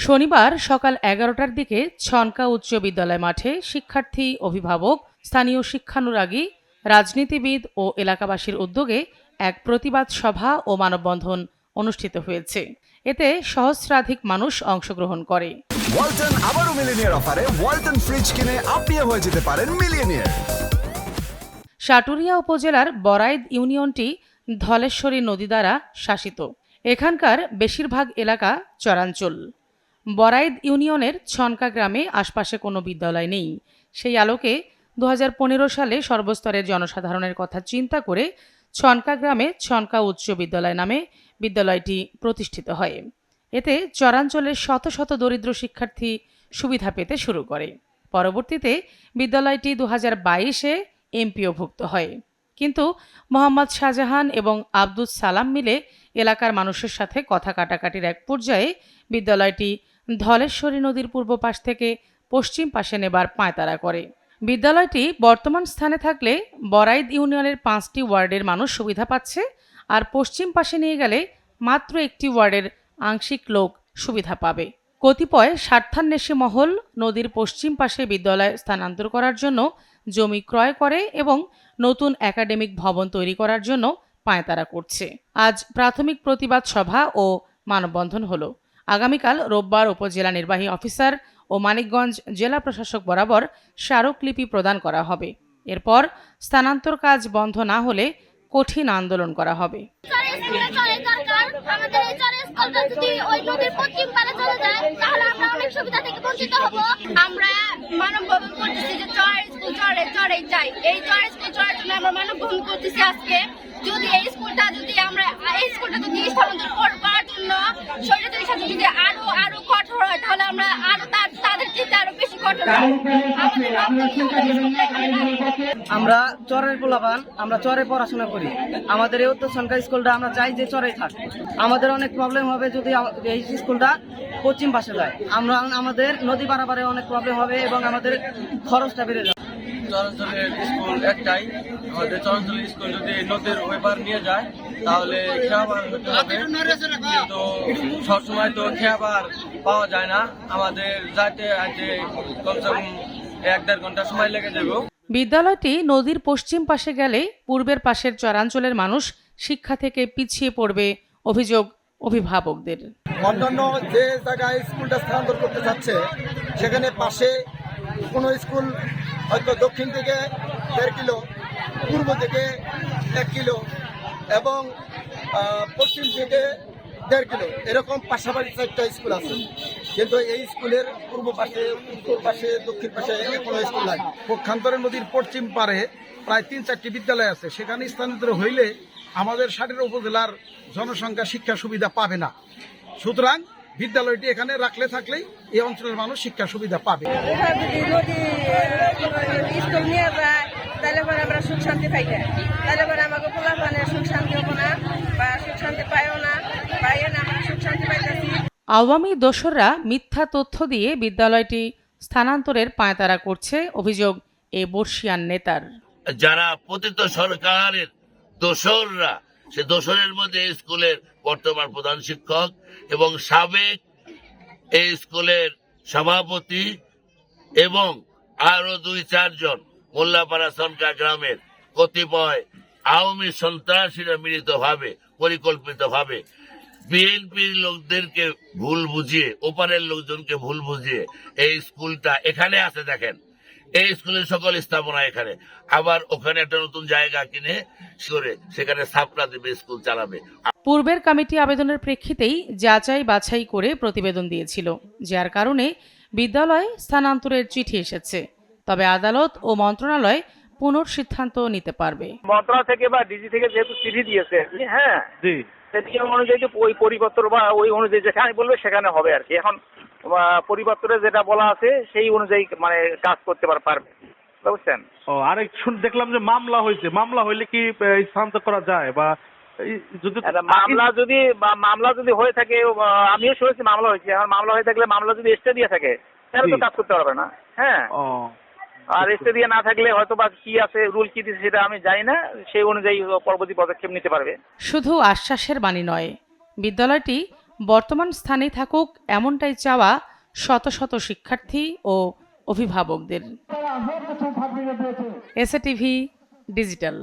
শনিবার সকাল 11টার দিকে ছনকা উচ্চ বিদ্যালয় মাঠে শিক্ষার্থী, অভিভাবক, স্থানীয় শিক্ষানুরাগী, রাজনীতিবিদ ও এলাকাবাসীর উদ্যোগে এক প্রতিবাদ সভা ও মানববন্ধন অনুষ্ঠিত হয়েছে। এতে সহস্রাধিক মানুষ অংশগ্রহণ করে। ওয়ালটন আবারও মিলিনিয়ার অফারে ওয়ালটন ফ্রিজ কিনে আপনিও হয়ে যেতে পারেন মিলিয়নিয়ার। সাটুরিয়া উপজেলার বরাইদ ইউনিয়নটি ধলেশ্বরী নদী দ্বারা শাসিত। এখানকার বেশিরভাগ এলাকা চরাঞ্চল। বরাইদ ইউনিয়নের ছনকা গ্রামে আশপাশে কোনো বিদ্যালয় নেই। সেই আলোকে 2015 সালে সর্বস্তরের জনসাধারণের কথা চিন্তা করে ছনকা গ্রামে ছনকা উচ্চ বিদ্যালয় নামে বিদ্যালয়টি প্রতিষ্ঠিত হয়। এতে চরাঞ্চলের শত শত দরিদ্র শিক্ষার্থী সুবিধা পেতে শুরু করে। পরবর্তীতে বিদ্যালয়টি 2022-এ এমপিওভুক্ত হয়। কিন্তু মোহাম্মদ শাহজাহান এবং আব্দুস সালাম মিলে এলাকার মানুষের সাথে কথা কাটাকাটির এক পর্যায়ে বিদ্যালয়টি ধলেশ্বরী নদীর পূর্ব পাশ থেকে পশ্চিম পাশে নেবার পাঁয়তারা করে। বিদ্যালয়টি বর্তমান স্থানে থাকলে বরাইদ ইউনিয়নের 5টি ওয়ার্ডের মানুষ সুবিধা পাচ্ছে, আর পশ্চিম পাশে নিয়ে গেলে মাত্র একটি ওয়ার্ডের আংশিক লোক সুবিধা পাবে। কতিপয় স্বার্থান্বেষী মহল নদীর পশ্চিম পাশে বিদ্যালয় স্থানান্তর করার জন্য জমি ক্রয় করে এবং নতুন একাডেমিক ভবন তৈরি করার জন্য পাঁয়তারা করছে। আজ প্রাথমিক প্রতিবাদ সভা ও মানববন্ধন হলো। আগামীকাল রোববার উপজেলা নির্বাহী অফিসার ও মানিকগঞ্জ জেলা প্রশাসক বরাবর স্মারকলিপি প্রদান করা হবে। এরপর স্থানান্তর কাজ বন্ধ না হলে কঠিন আন্দোলন করা হবে। যদি এই স্কুলটা যদি আমরা এই স্কুলটা যদি স্থানান্তর করবার জন্য সরকারি শাসন যদি আরো কঠোর হয়, তাহলে আমরা আরো তাদের চিন্তা আরো বেশি কঠোর আমরা চরের পোলাপান, আমরা চরে পড়াশোনা করি। আমাদের এই উত্তর সরকারি স্কুলটা আমরা চাই যে চরেই থাক। আমাদের অনেক প্রবলেম হবে যদি এই স্কুলটা পশ্চিম পাশে যায়। আমাদের নদী পারাপারে অনেক প্রবলেম হবে এবং আমাদের খরচটা বেড়ে যাবে। চরাঞ্চলের স্কুল একটাই, আমাদের চরাঞ্চলের স্কুল যদি নদীর ওই পার নিয়ে যায় তাহলে খেয়াবার হতে হবে, কিন্তু সবসময় তো খেয়াবার পাওয়া যায় না। আমাদের যাইতে আইতে কমসে কম 1-1.5 ঘন্টা সময় লেগে যাবে। বিদ্যালয়টি নদীর পশ্চিম পাশে গেলে পূর্বের পাশের চরাঞ্চলের মানুষ শিক্ষা থেকে পিছিয়ে পড়বে, অভিযোগ অভিভাবকদের। অন্যান্য যে জায়গায় স্কুলটা স্থানান্তর করতে যাচ্ছে সেখানে পাশে কোনো স্কুল হয়তো দক্ষিণ থেকে 1.5 কিলো, পূর্ব থেকে 1 কিলো এবং পশ্চিম থেকে 1.5 কিলো, এরকম পাশাপাশি 4টা স্কুল আছে। কিন্তু এই স্কুলের পূর্ব পাশে, উত্তর পাশে, দক্ষিণ পাশে কোনো স্কুল নাই। পক্ষান্তরে নদীর পশ্চিম পারে প্রায় 3-4টি বিদ্যালয় আছে। সেখানে স্থানান্তর হইলে আমাদের সাটের উপজেলার জনসংখ্যা শিক্ষা সুবিধা পাবে না। সুতরাং বিদ্যালয়টি এখানে রাখলে থাকলেই এই অঞ্চলের মানুষ শিক্ষা সুবিধা পাবে। স্কুল নিয়ে যায় তাহলে পরে আমরা সুখ শান্তি পাই না, তাহলে পরে আমাকে পোলাপানের সুখ শান্তি হবো না বা সুখ শান্তি পাইও না, পাইও না, আমরা সুখ শান্তি পাইতেছি। আওয়ামী দোসররা মিথ্যা তথ্য দিয়ে বিদ্যালয়টি স্থানান্তরের পাঁয়তারা করছে, অভিযোগ এ বর্ষিয়ান নেতার। যারা পতিত সরকারের দোসররা, সে দোসরের মধ্যে স্কুলের বর্তমান প্রধান শিক্ষক এবং সাবেক এই স্কুলের সভাপতি এবং আরো 2-4 জন মোল্লাপাড়া সনকা গ্রামের কতিপয় আওয়ামী সন্ত্রাসীরা মিলিতভাবে পরিকল্পিতভাবে বিএনপির লোকদেরকে ভুল বুঝিয়ে, ওপারের লোকজনকে ভুল বুঝিয়ে এই স্কুলটা এখানে আছে। দেখেন, এই স্কুলের সকল স্থাপনা এখানে, আবার ওখানে একটা নতুন জায়গা কিনে সেখানে ছাপড়া দেবে, স্কুল চালাবে। পূর্বের কমিটি আবেদনের প্রেক্ষিতেই যাচাই বাছাই করে প্রতিবেদন দিয়েছিল, যার কারণে বিদ্যালয় স্থানান্তরের চিঠি এসেছে। তবে আদালত ও মন্ত্রণালয় পুনর্সিদ্ধান্ত নিতে পারবে। মন্ত্রণালয় থেকে বা ডিজি থেকে যেহেতু চিঠি দিয়েছে, হ্যাঁ, সেটি অনুযায়ী ওই পরিবর্তন বা ওই অনুযায়ী যেখানে বলবে সেখানে হবে আর কি। এখন পরিবর্তনে যেটা বলা আছে সেই অনুযায়ী মানে কাজ করতে পারবে, বুঝছেন? ও, আরেক দেখলাম যে মামলা হয়েছে, মামলা হইলে কি স্থানান্তর করা যায়? বা মামলা যদি হয়ে থাকে, আমিও শুনেছি মামলা হয়েছে। এখন মামলা হয়ে থাকলে, মামলা যদি স্টে দিয়ে থাকে তাহলে তো কাজ করতে পারবে না। হ্যাঁ, আর স্টে দিয়ে না থাকলে হয়তো বা কি আছে, রুল কি দিচ্ছে সেটা আমি জানি না, সেই অনুযায়ী পরবর্তী পদক্ষেপ নিতে পারবে। শুধু আশ্বাসের বাণী নয়, বিদ্যালয়টি বর্তমান স্থানেই থাকুক এমনটাই চাওয়া শত শত শিক্ষার্থী ও অভিভাবকদের। SA TV digital.